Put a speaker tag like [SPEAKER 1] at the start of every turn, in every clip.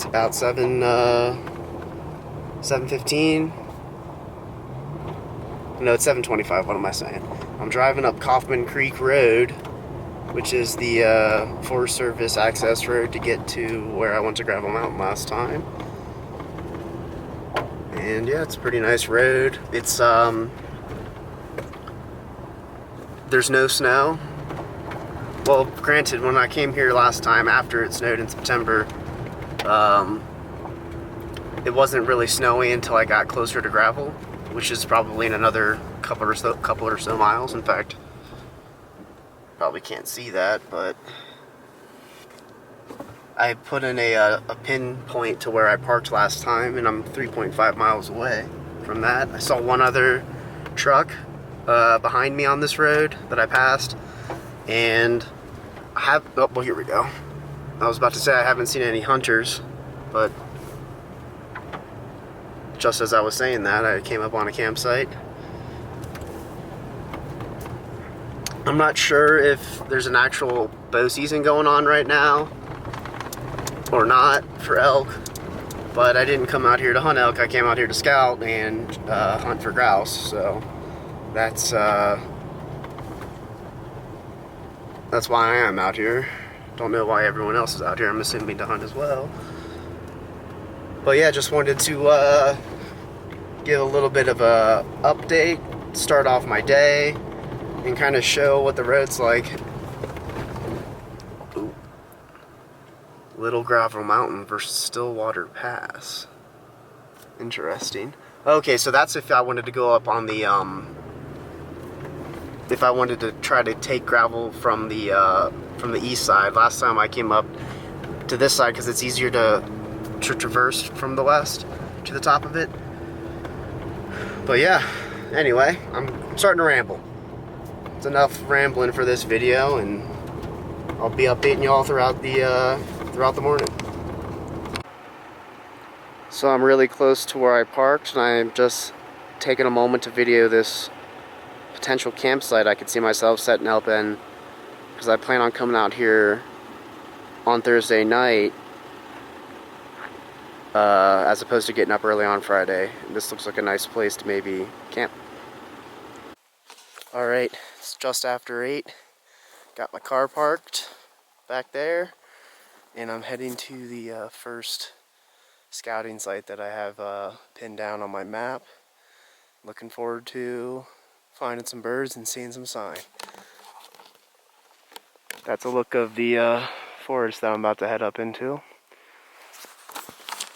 [SPEAKER 1] It's about 7:15. No, it's 7:25. What am I saying? I'm driving up Kaufman Creek Road, which is the Forest Service access road to get to where I went to Gravel Mountain last time. And yeah, it's a pretty nice road. It's there's no snow. Well, granted, when I came here last time after it snowed in September, it wasn't really snowy until I got closer to gravel, which is probably in another couple or so miles. In fact, probably can't see that, but I put in a pinpoint to where I parked last time, and I'm 3.5 miles away from that. I saw one other truck behind me on this road that I passed, and well, here we go. I was about to say I haven't seen any hunters, but just as I was saying that, I came up on a campsite. I'm not sure if there's an actual bow season going on right now or not for elk, but I didn't come out here to hunt elk. I came out here to scout and hunt for grouse, so that's why I am out here. Don't know why everyone else is out here. I'm assuming to hunt as well. But yeah, just wanted to give a little bit of a update, start off my day, and kind of show what the road's like. Ooh. Little Gravel Mountain versus Stillwater Pass. Interesting. Okay, so that's if I wanted to go up on the if I wanted to try to take gravel from the east side. Last time I came up to this side because it's easier to traverse from the west to the top of it. But yeah, anyway, I'm starting to ramble. It's enough rambling for this video, and I'll be updating you all throughout the morning. So I'm really close to where I parked, and I'm just taking a moment to video this potential campsite I could see myself setting up in, because I plan on coming out here on Thursday night as opposed to getting up early on Friday. This looks like a nice place to maybe camp. Alright, it's just after 8. Got my car parked back there, and I'm heading to the first scouting site that I have pinned down on my map. Looking forward to finding some birds and seeing some sign. That's a look of the forest that I'm about to head up into.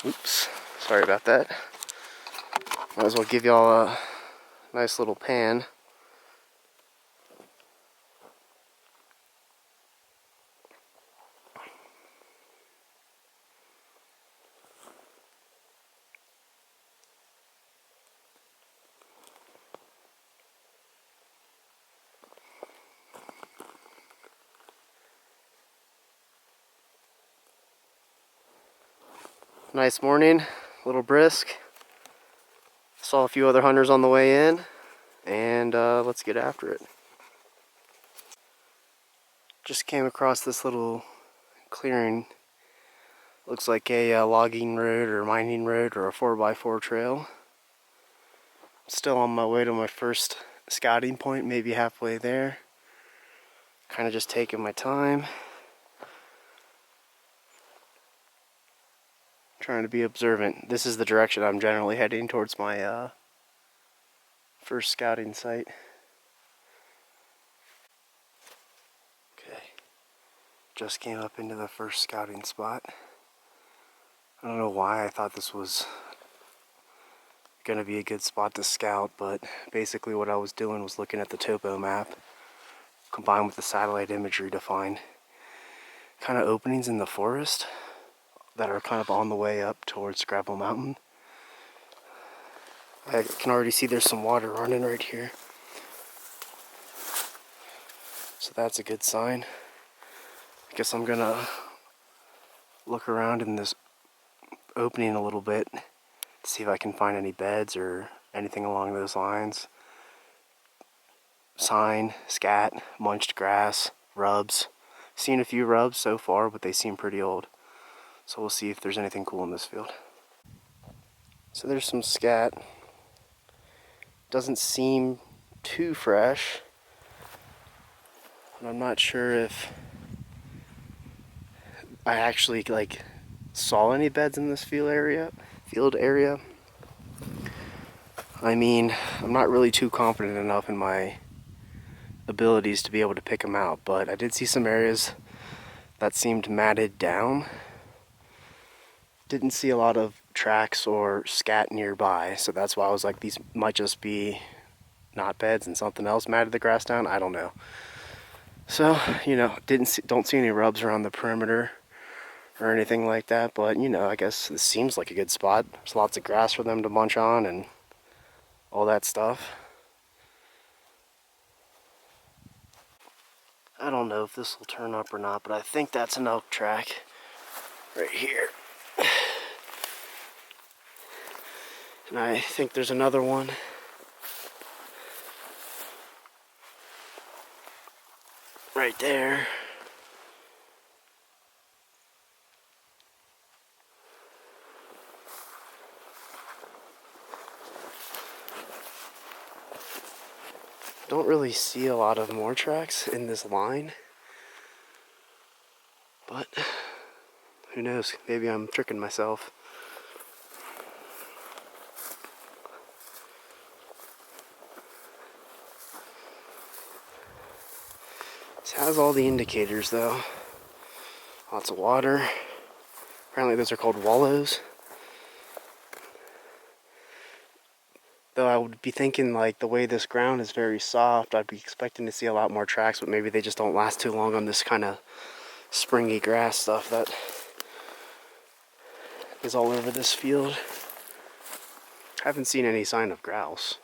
[SPEAKER 1] Oops, sorry about that. Might as well give y'all a nice little pan. Nice morning, a little brisk. Saw a few other hunters on the way in, and let's get after it. Just came across this little clearing. Looks like a logging road or mining road or a 4x4 trail. Still on my way to my first scouting point, maybe halfway there. Kind of just taking my time. Trying to be observant. This is the direction I'm generally heading towards my first scouting site. Okay, just came up into the first scouting spot. I don't know why I thought this was gonna be a good spot to scout, but basically what I was doing was looking at the topo map combined with the satellite imagery to find kind of openings in the forest that are kind of on the way up towards Gravel Mountain. I can already see there's some water running right here, so that's a good sign. I guess I'm gonna look around in this opening a little bit, see if I can find any beds or anything along those lines. Sign, scat, munched grass, rubs. Seen a few rubs so far, but they seem pretty old. So we'll see if there's anything cool in this field. So there's some scat. Doesn't seem too fresh. And I'm not sure if I actually like saw any beds in this field area. I mean, I'm not really too confident enough in my abilities to be able to pick them out, but I did see some areas that seemed matted down. Didn't see a lot of tracks or scat nearby, so that's why I was like, these might just be not beds and something else matted the grass down. I don't know. So, you know, don't see any rubs around the perimeter or anything like that, but you know, I guess this seems like a good spot. There's lots of grass for them to munch on and all that stuff. I don't know if this will turn up or not, but I think that's an elk track right here. And I think there's another one right there. Don't really see a lot of more tracks in this line, but who knows, maybe I'm tricking myself. This has all the indicators though. Lots of water. Apparently those are called wallows. Though I would be thinking, like, the way this ground is very soft, I'd be expecting to see a lot more tracks, but maybe they just don't last too long on this kind of springy grass stuff that is all over this field. I haven't seen any sign of grouse.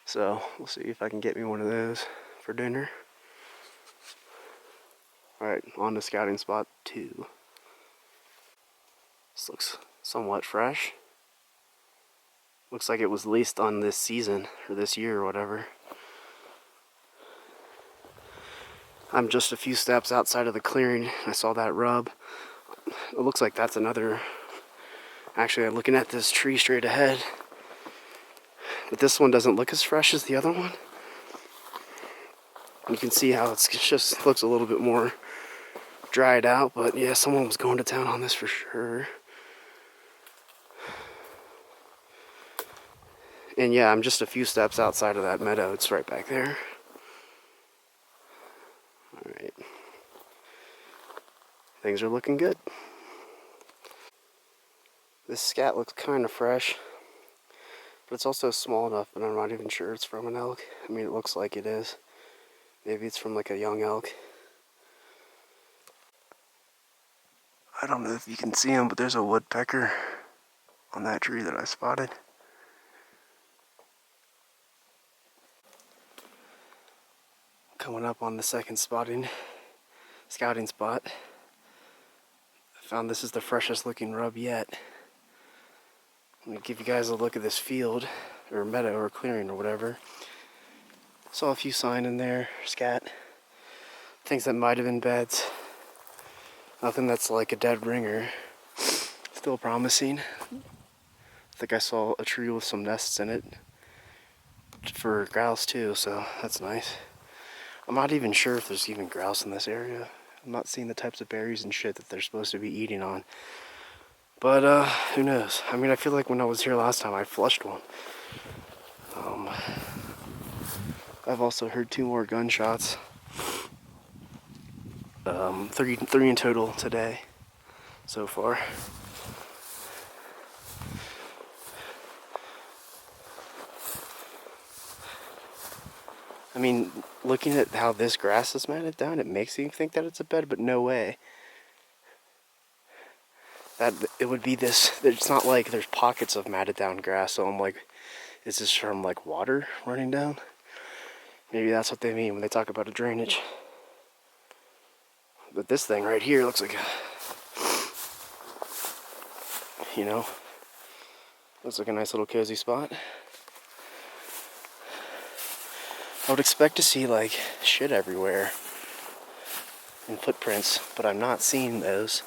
[SPEAKER 1] So we'll see if I can get me one of those for dinner. Alright, on to scouting spot 2. This looks somewhat fresh. Looks like it was leased on this season, or this year, or whatever. I'm just a few steps outside of the clearing. I saw that rub. It looks like that's another... Actually, I'm looking at this tree straight ahead. But this one doesn't look as fresh as the other one. You can see how it just looks a little bit more dried out. But yeah, someone was going to town on this for sure. And yeah, I'm just a few steps outside of that meadow. It's right back there. Alright. Things are looking good. This scat looks kind of fresh. But it's also small enough that I'm not even sure it's from an elk. I mean, it looks like it is. Maybe it's from like a young elk. I don't know if you can see him, but there's a woodpecker on that tree that I spotted. Coming up on the second scouting spot. I found this is the freshest looking rub yet. I'm gonna give you guys a look at this field, or meadow, or clearing, or whatever. Saw a few sign in there, scat. Things that might have been beds. Nothing that's like a dead ringer. Still promising. I think I saw a tree with some nests in it. For grouse too, so that's nice. I'm not even sure if there's even grouse in this area. I'm not seeing the types of berries and shit that they're supposed to be eating on. But, who knows? I mean, I feel like when I was here last time, I flushed one. I've also heard 2 more gunshots. 3 in total today, so far. I mean, looking at how this grass is matted down, it makes you think that it's a bed, but no way. That it would be this. It's not like there's pockets of matted down grass, so I'm like, is this from like water running down? Maybe that's what they mean when they talk about a drainage. But this thing right here looks like a, you know, looks like a nice little cozy spot. I would expect to see like shit everywhere and footprints, but I'm not seeing those.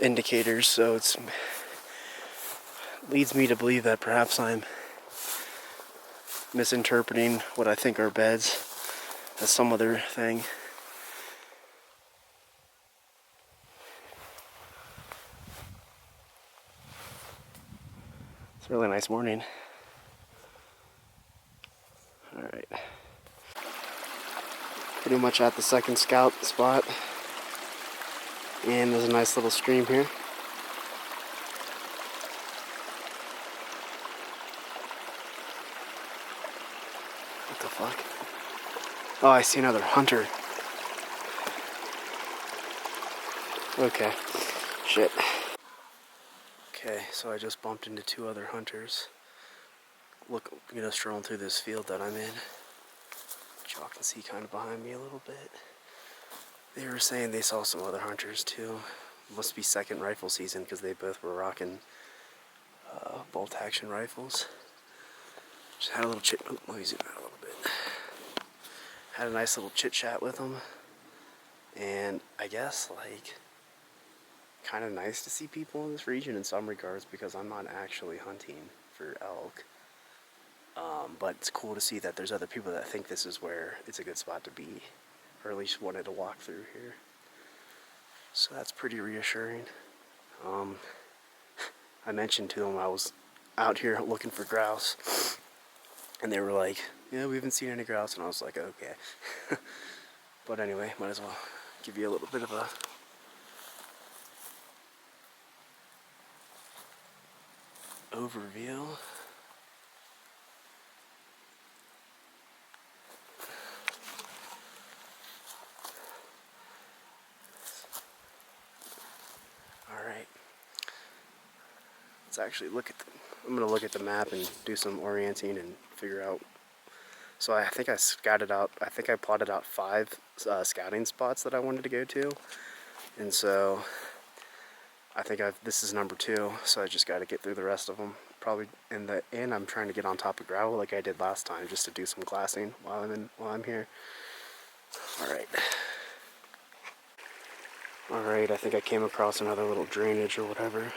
[SPEAKER 1] indicators, so it leads me to believe that perhaps I'm misinterpreting what I think are beds as some other thing. It's a really nice morning. Alright. Pretty much at the second scout spot. And there's a nice little stream here. What the fuck? Oh, I see another hunter. Okay. Shit. Okay, so I just bumped into two other hunters. Look, strolling through this field that I'm in. Y'all can see kind of behind me a little bit. They were saying they saw some other hunters too. Must be second rifle season because they both were rocking bolt action rifles. Just had a little chit. Oh, let me zoom out a little bit. Had a nice little chit chat with them, and I guess like kind of nice to see people in this region in some regards because I'm not actually hunting for elk. But it's cool to see that there's other people that think this is where it's a good spot to be, or at least wanted to walk through here. So that's pretty reassuring. I mentioned to them I was out here looking for grouse, and they were like, yeah, we haven't seen any grouse, and I was like, okay. But anyway, might as well give you a little bit of a overview. Alright. Let's actually I'm going to look at the map and do some orienting and figure out. So I think I plotted out 5 scouting spots that I wanted to go to. And so I think this is number 2, so I just got to get through the rest of them. Probably in the end, I'm trying to get on top of gravel like I did last time, just to do some glassing while I'm here. All right, I think I came across another little drainage or whatever.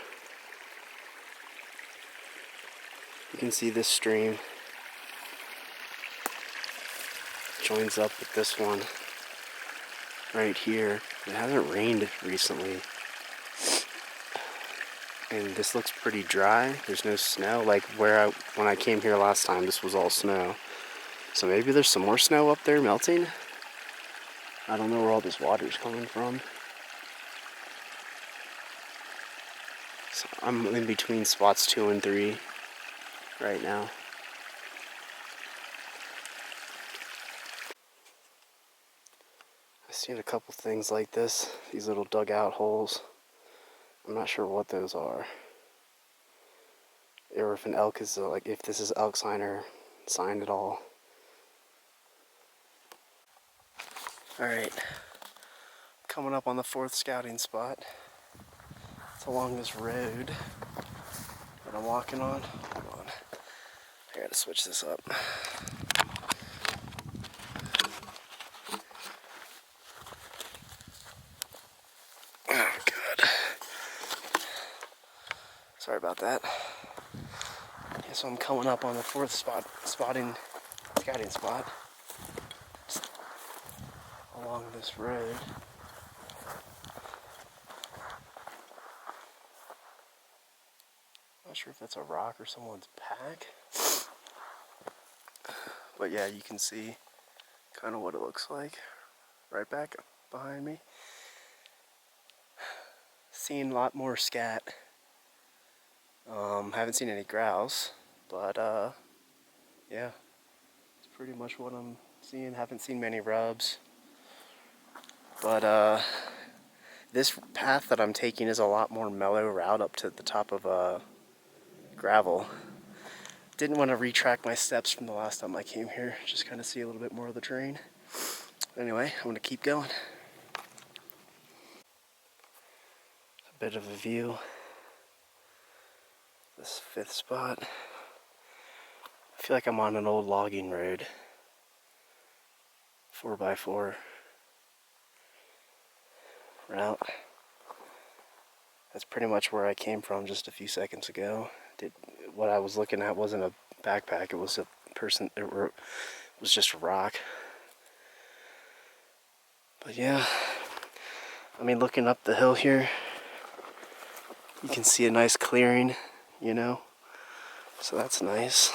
[SPEAKER 1] You can see this stream joins up with this one right here. It hasn't rained recently. And this looks pretty dry. There's no snow. Like when I came here last time, this was all snow. So maybe there's some more snow up there melting. I don't know where all this water's coming from. So I'm in between spots 2 and 3 right now. I've seen a couple things like this. These little dugout holes. I'm not sure what those are. Or if an elk is, if this is elk sign or sign at all. Alright. Coming up on the 4th scouting spot. It's along this road that I'm walking on. Hold on. I gotta switch this up. Oh, God. Sorry about that. Yeah, so I'm coming up on the 4th scouting spot. Just along this road. Not sure if that's a rock or someone's pack. But yeah, you can see kind of what it looks like right back behind me. Seen a lot more scat. Haven't seen any grouse, but yeah, it's pretty much what I'm seeing. Haven't seen many rubs, but this path that I'm taking is a lot more mellow route up to the top of gravel. Didn't want to retrack my steps from the last time I came here, just kind of see a little bit more of the terrain. Anyway, I'm going to keep going. A bit of a view. This 5th spot. I feel like I'm on an old logging road. 4x4 route. That's pretty much where I came from just a few seconds ago. What I was looking at wasn't a backpack, it was a person, it was just a rock. But yeah, I mean, looking up the hill here, you can see a nice clearing, you know, so that's nice.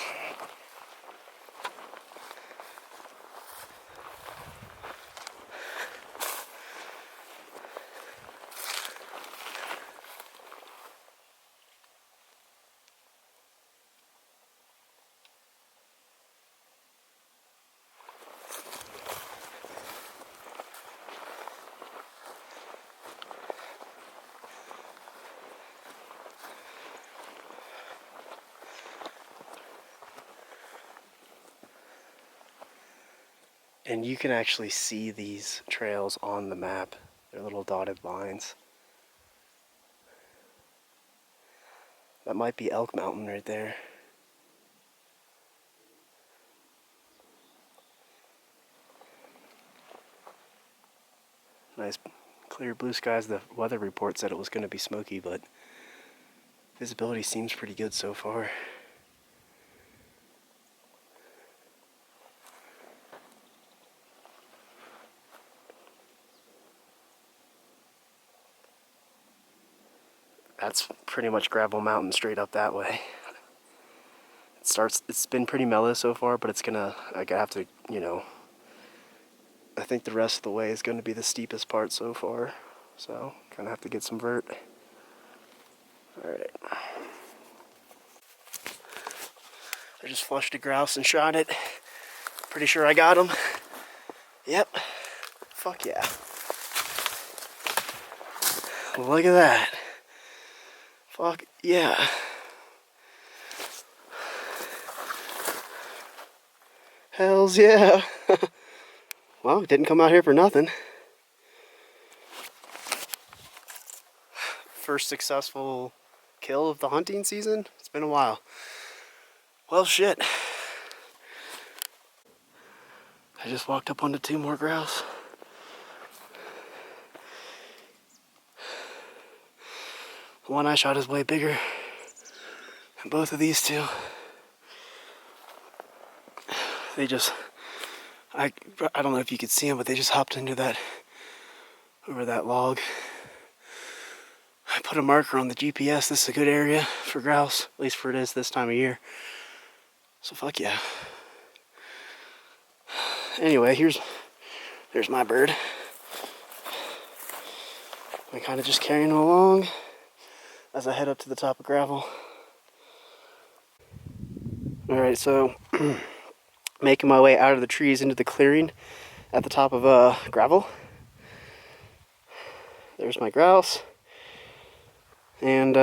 [SPEAKER 1] And you can actually see these trails on the map. They're little dotted lines. That might be Elk Mountain right there. Nice clear blue skies. The weather report said it was going to be smoky, but visibility seems pretty good so far. That's pretty much Gravel Mountain straight up that way. It's been pretty mellow so far, but it's gonna, I have to, you know, I think the rest of the way is going to be the steepest part so far. So, kind of have to get some vert. Alright. I just flushed a grouse and shot it. Pretty sure I got him. Yep. Fuck yeah. Look at that. Fuck yeah. Hells yeah. Well, didn't come out here for nothing. First successful kill of the hunting season. It's been a while. Well, shit. I just walked up onto 2 more grouse. The one I shot is way bigger than both of these two. They just, I don't know if you could see them, but they just hopped into that, over that log. I put a marker on the GPS. This is a good area for grouse, at least for it is this time of year. So fuck yeah. Anyway, there's my bird. I'm kind of just carrying him along as I head up to the top of Gravel. Alright, so making my way out of the trees into the clearing at the top of Gravel. There's my grouse. And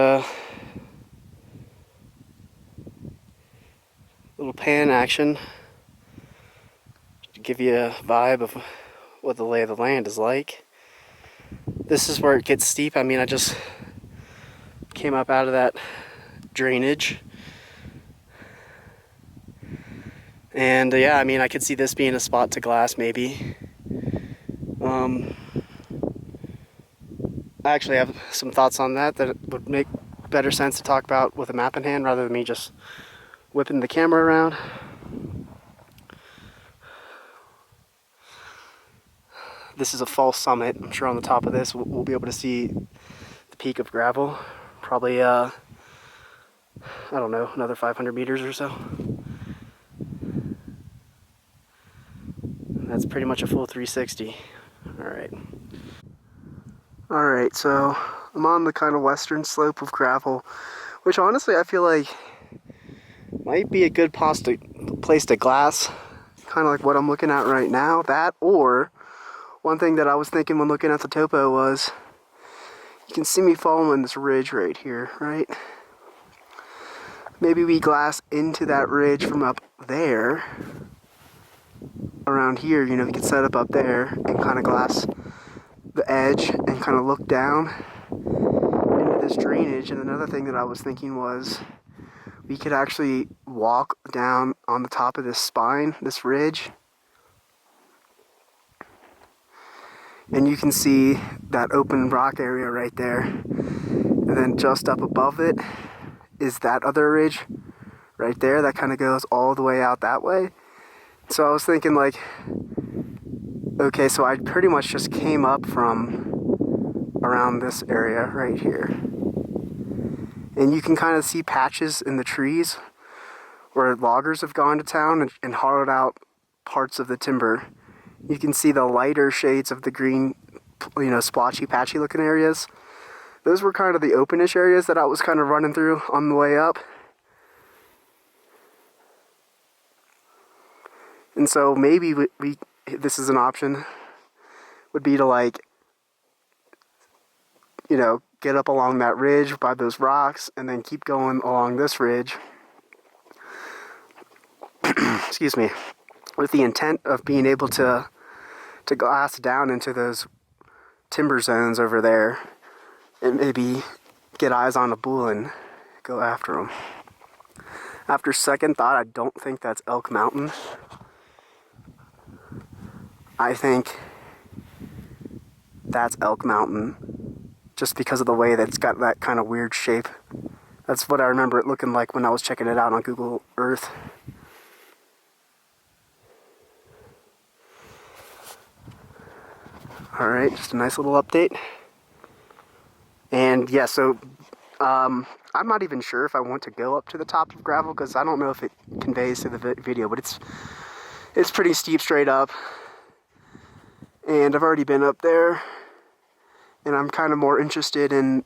[SPEAKER 1] little pan action to give you a vibe of what the lay of the land is like. This is where it gets steep. I mean, I just came up out of that drainage. And yeah, I mean, I could see this being a spot to glass maybe. I actually have some thoughts on that would make better sense to talk about with a map in hand rather than me just whipping the camera around. This is a false summit. I'm sure on the top of this we'll be able to see the peak of Gravel. Probably, I don't know, another 500 meters or so. That's pretty much a full 360. Alright. Alright, so I'm on the kind of western slope of Gravel, which honestly I feel like might be a good place to glass. Kind of like what I'm looking at right now. That, or one thing that I was thinking when looking at the topo was, you can see me following this ridge right here, right? Maybe we glass into that ridge from up there. Around here, you know, we could set up there and kind of glass the edge and kind of look down into this drainage. And another thing that I was thinking was we could actually walk down on the top of this spine, this ridge, and you can see that open rock area right there. And then just up above it is that other ridge right there that kind of goes all the way out that way. So I was thinking like, okay, so I pretty much just came up from around this area right here. And you can kind of see patches in the trees where loggers have gone to town and hollowed out parts of the timber. You can see the lighter shades of the green, you know, splotchy, patchy looking areas. Those were kind of the openish areas that I was kind of running through on the way up. And so maybe this is an option, would be to like, you know, get up along that ridge by those rocks and then keep going along this ridge. Excuse me. With the intent of being able to glass down into those timber zones over there and maybe get eyes on a bull and go after them. After second thought, I don't think that's Elk Mountain. I think that's Elk Mountain just because of the way that's got that kind of weird shape. That's what I remember it looking like when I was checking it out on Google Earth. Alright, just a nice little update. And yeah, so I'm not even sure if I want to go up to the top of gravel because I don't know if it conveys to the video, but it's pretty steep straight up. And I've already been up there, and I'm kind of more interested in,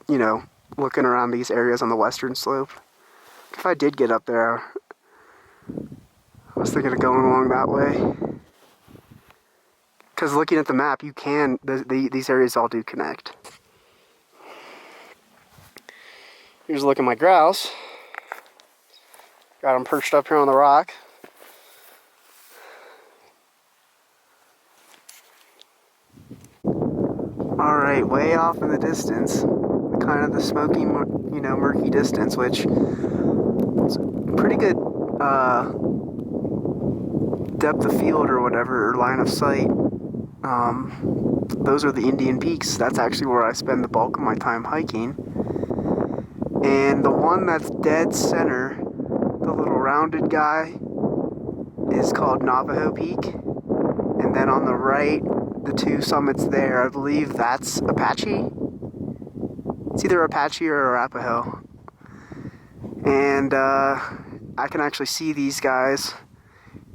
[SPEAKER 1] you know, looking around these areas on the western slope. If I did get up there, I was thinking of going along that way. Because looking at the map, you can, these areas all do connect. Here's a look at my grouse. Got them perched up here on the rock. Alright, way off in the distance, kind of the smoky, you know, murky distance, which is pretty good depth of field or whatever, or line of sight. Those are the Indian Peaks. That's actually where I spend the bulk of my time hiking. And the one that's dead center, the little rounded guy, is called Navajo Peak. And then on the right, the two summits there, I believe that's Apache. It's either Apache or Arapaho. And I can actually see these guys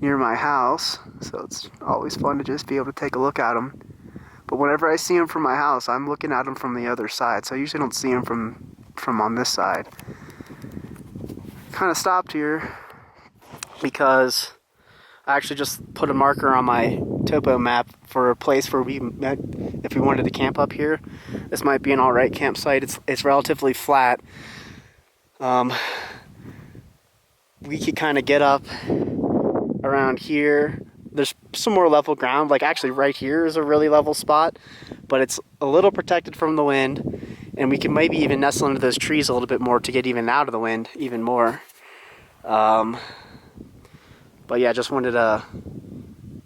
[SPEAKER 1] near my house, so it's always fun to just be able to take a look at them. But whenever I see them from my house, I'm looking at them from the other side, so I usually don't see them from on this side. Kind of stopped here because I actually just put a marker on my topo map for a place where we met if we wanted to camp up here. This might be an alright campsite. It's relatively flat. We could kind of get up around here. There's some more level ground, like actually right here is a really level spot, but it's a little protected from the wind, and we can maybe even nestle into those trees a little bit more to get even out of the wind even more. But yeah, just wanted to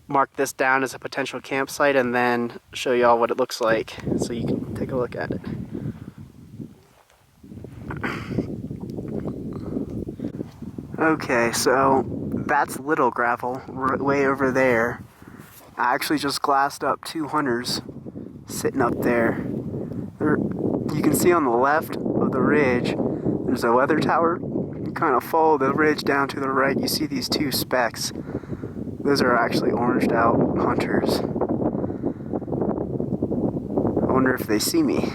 [SPEAKER 1] mark this down as a potential campsite and then show y'all what it looks like so you can take a look at it. Okay, so that's Little Gravel, way over there. I actually just glassed up 2 hunters sitting up there. You can see on the left of the ridge, there's a weather tower. You kind of follow the ridge down to the right, you see these 2 specks. Those are actually oranged out hunters. I wonder if they see me.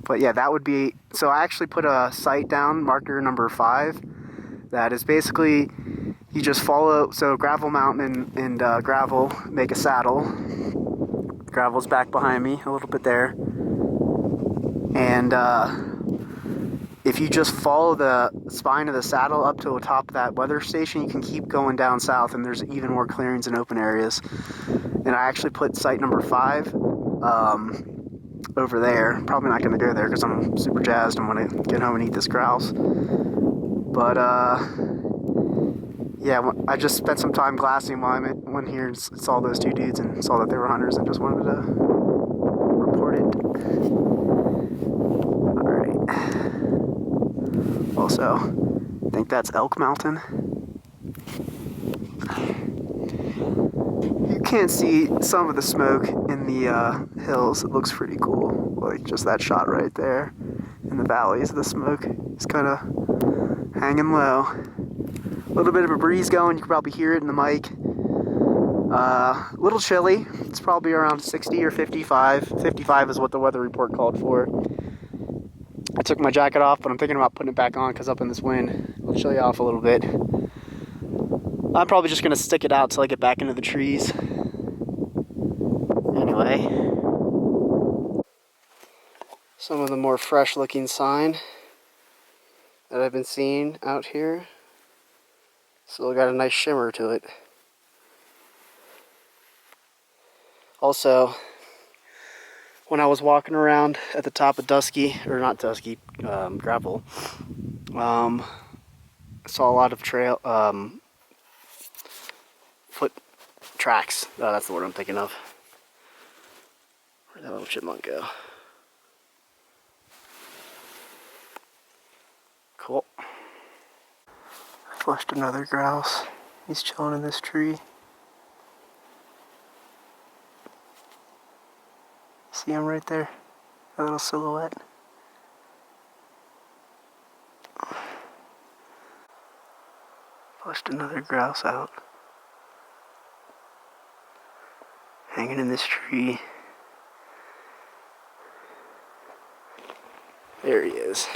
[SPEAKER 1] But yeah, that would be, so I actually put a site down, marker number 5, that is basically, you just follow, so Gravel Mountain and Gravel make a saddle. Gravel's back behind me, a little bit there. And if you just follow the spine of the saddle up to the top of that weather station, you can keep going down south and there's even more clearings and open areas. And I actually put site number 5 over there. Probably not going to go there because I'm super jazzed. I'm going to get home and eat this grouse. But yeah, I just spent some time glassing while I went here and saw those 2 dudes and saw that they were hunters and just wanted to report it.
[SPEAKER 2] so I think that's Elk Mountain. You can't see some of the smoke in the hills. It looks pretty cool, like just that shot right there. In the valleys, the smoke is kind of hanging low. A little bit of a breeze going, you can probably hear it in the mic. A little chilly, it's probably around 60 or 55. 55 is what the weather report called for. I took my jacket off, but I'm thinking about putting it back on because up in this wind, it'll chill you off a little bit. I'm probably just going to stick it out till I get back into the trees. Anyway, some of the more fresh looking sign that I've been seeing out here. Still got a nice shimmer to it. Also, when I was walking around at the top of Dusky, or not Dusky, Gravel, I saw a lot of foot tracks. Oh, that's the word I'm thinking of. Where'd that little chipmunk go? Cool. Flushed another grouse. He's chilling in this tree. See him right there? A little silhouette. Flushed another grouse out. Hanging in this tree. There he is.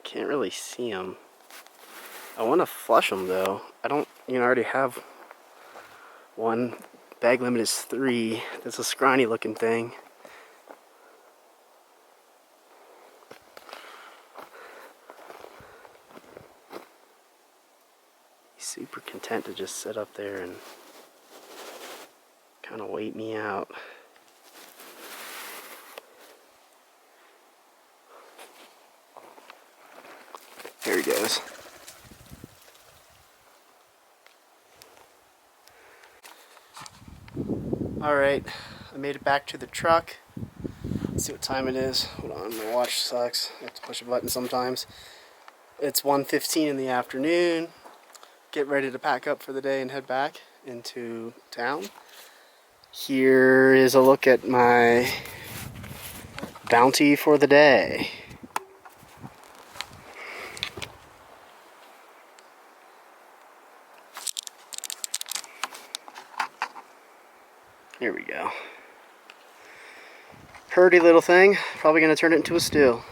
[SPEAKER 2] Can't really see him. I want to flush him though. I don't, I already have one. Bag limit is 3. That's a scrawny looking thing. He's super content to just sit up there and kind of wait me out. There he goes. Alright, I made it back to the truck. Let's see what time it is. Hold on, my watch sucks. I have to push a button sometimes. It's 1:15 in the afternoon. Get ready to pack up for the day and head back into town. Here is a look at my bounty for the day. Here we go. Purdy little thing. Probably going to turn it into a stew.